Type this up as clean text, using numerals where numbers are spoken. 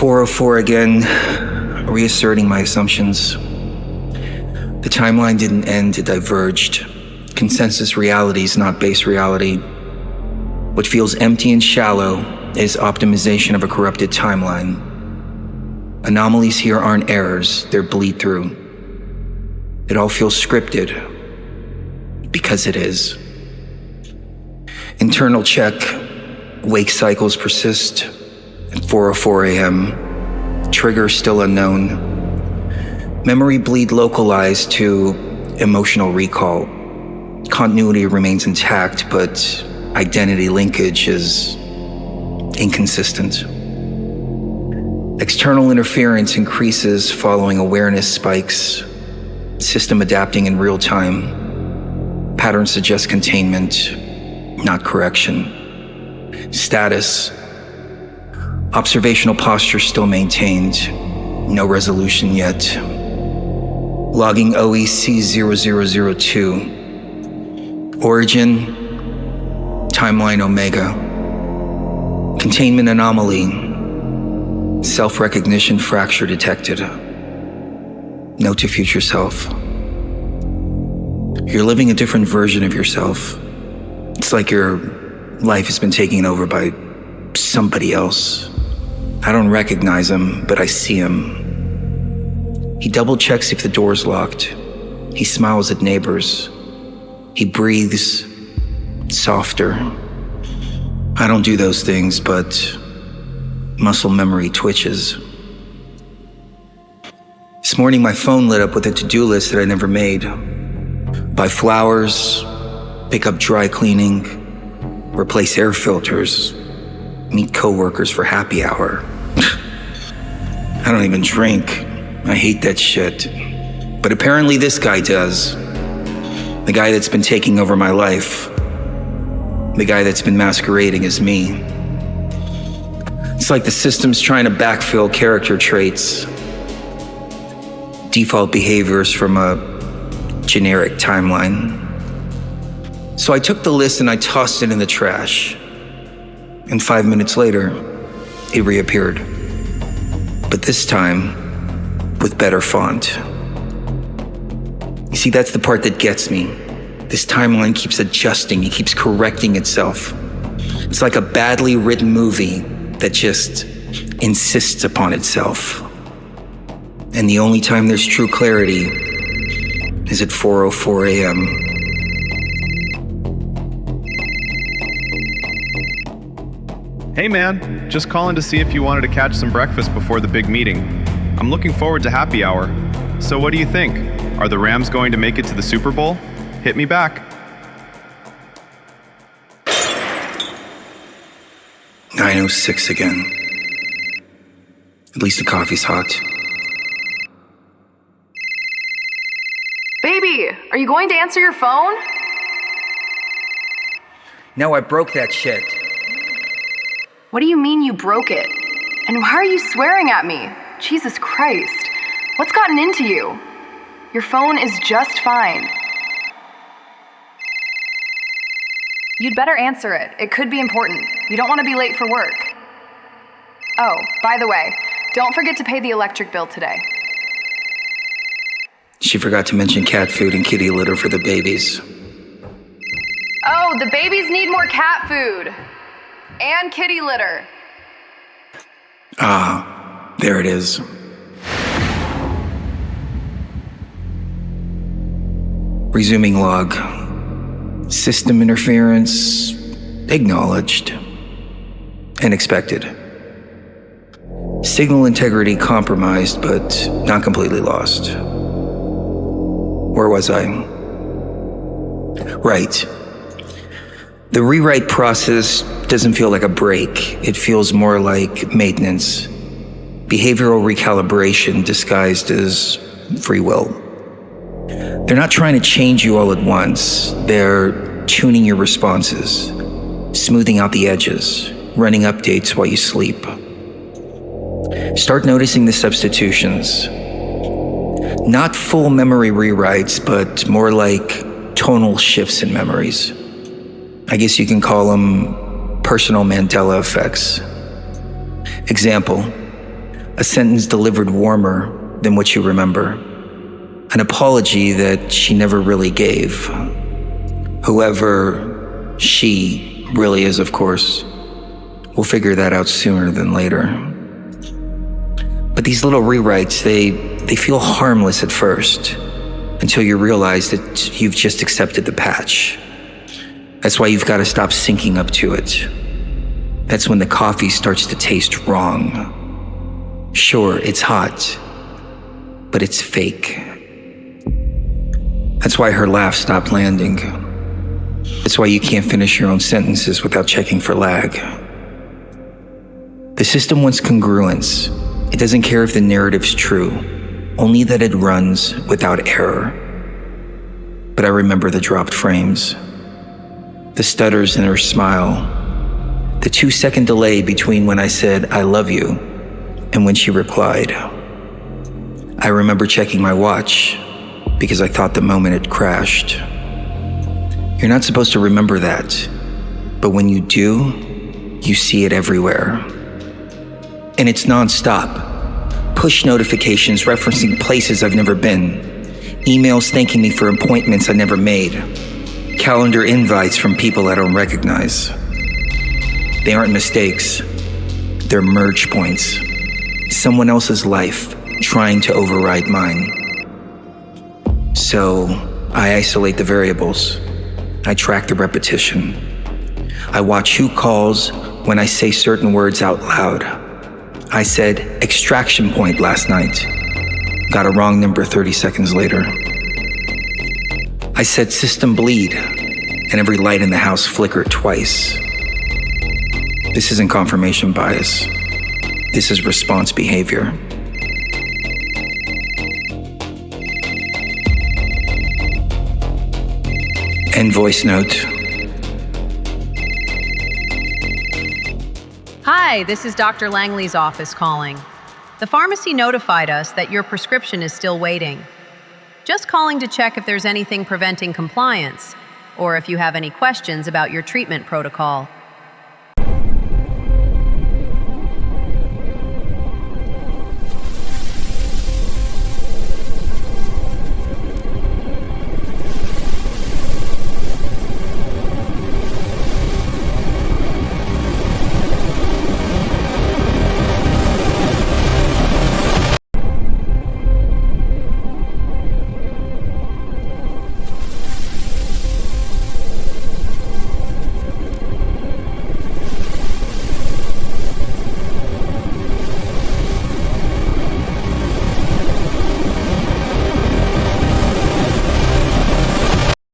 404 again, reasserting my assumptions. The timeline didn't end, it diverged. Consensus reality is not base reality. What feels empty and shallow is optimization of a corrupted timeline. Anomalies here aren't errors, they're bleed through. It all feels scripted, because it is. Internal check, wake cycles persist. At 4:04 a.m., trigger still unknown. Memory bleed localized to emotional recall. Continuity remains intact, but identity linkage is inconsistent. External interference increases following awareness spikes. System adapting in real time. Pattern suggests containment, not correction. Status. Observational posture still maintained. No resolution yet. Logging OEC-0002. Origin, timeline omega. Containment anomaly. Self-recognition fracture detected. Note to future self. You're living a different version of yourself. It's like your life has been taken over by somebody else. I don't recognize him, but I see him. He double checks if the door's locked. He smiles at neighbors. He breathes softer. I don't do those things, but muscle memory twitches. This morning, my phone lit up with a to-do list that I never made. Buy flowers, pick up dry cleaning, replace air filters, meet coworkers for happy hour. I don't even drink. I hate that shit. But apparently this guy does. The guy that's been taking over my life. The guy that's been masquerading as me. It's like the system's trying to backfill character traits, default behaviors from a generic timeline. So I took the list and I tossed it in the trash. And 5 minutes later, it reappeared. But this time, with better font. You see, that's the part that gets me. This timeline keeps adjusting, it keeps correcting itself. It's like a badly written movie that just insists upon itself. And the only time there's true clarity is at 4:04 a.m. Hey man, just calling to see if you wanted to catch some breakfast before the big meeting. I'm looking forward to happy hour. So what do you think? Are the Rams going to make it to the Super Bowl? Hit me back. 9:06 again. At least the coffee's hot. Baby, are you going to answer your phone? No, I broke that shit. What do you mean you broke it? And why are you swearing at me? Jesus Christ. What's gotten into you? Your phone is just fine. You'd better answer it. It could be important. You don't want to be late for work. Oh, by the way, don't forget to pay the electric bill today. She forgot to mention cat food and kitty litter for the babies. Oh, the babies need more cat food. And kitty litter. Ah, there it is. Resuming log. System interference acknowledged and expected. Signal integrity compromised, but not completely lost. Where was I? Right. The rewrite process doesn't feel like a break. It feels more like maintenance. Behavioral recalibration disguised as free will. They're not trying to change you all at once. They're tuning your responses, smoothing out the edges, running updates while you sleep. Start noticing the substitutions. Not full memory rewrites, but more like tonal shifts in memories. I guess you can call them personal Mandela effects. Example, A sentence delivered warmer than what you remember. An apology that she never really gave. Whoever she really is, of course. We'll figure that out sooner than later. But these little rewrites, they feel harmless at first, until you realize that you've just accepted the patch. That's why you've got to stop syncing up to it. That's when the coffee starts to taste wrong. Sure, it's hot, but it's fake. That's why her laugh stopped landing. That's why you can't finish your own sentences without checking for lag. The system wants congruence. It doesn't care if the narrative's true, only that it runs without error. But I remember the dropped frames, the stutters in her smile, the 2-second delay between when I said, "I love you," and when she replied. I remember checking my watch because I thought the moment had crashed. You're not supposed to remember that, but when you do, you see it everywhere. And it's nonstop. Push notifications referencing places I've never been. Emails thanking me for appointments I never made. Calendar invites from people I don't recognize. They aren't mistakes. They're merge points. Someone else's life trying to override mine. So I isolate the variables. I track the repetition. I watch who calls when I say certain words out loud. I said extraction point last night. Got a wrong number 30 seconds later. I said system bleed, and every light in the house flickered twice. This isn't confirmation bias. This is response behavior. End voice note. Hi, this is Dr. Langley's office calling. The pharmacy notified us that your prescription is still waiting. Just calling to check if there's anything preventing compliance, or if you have any questions about your treatment protocol.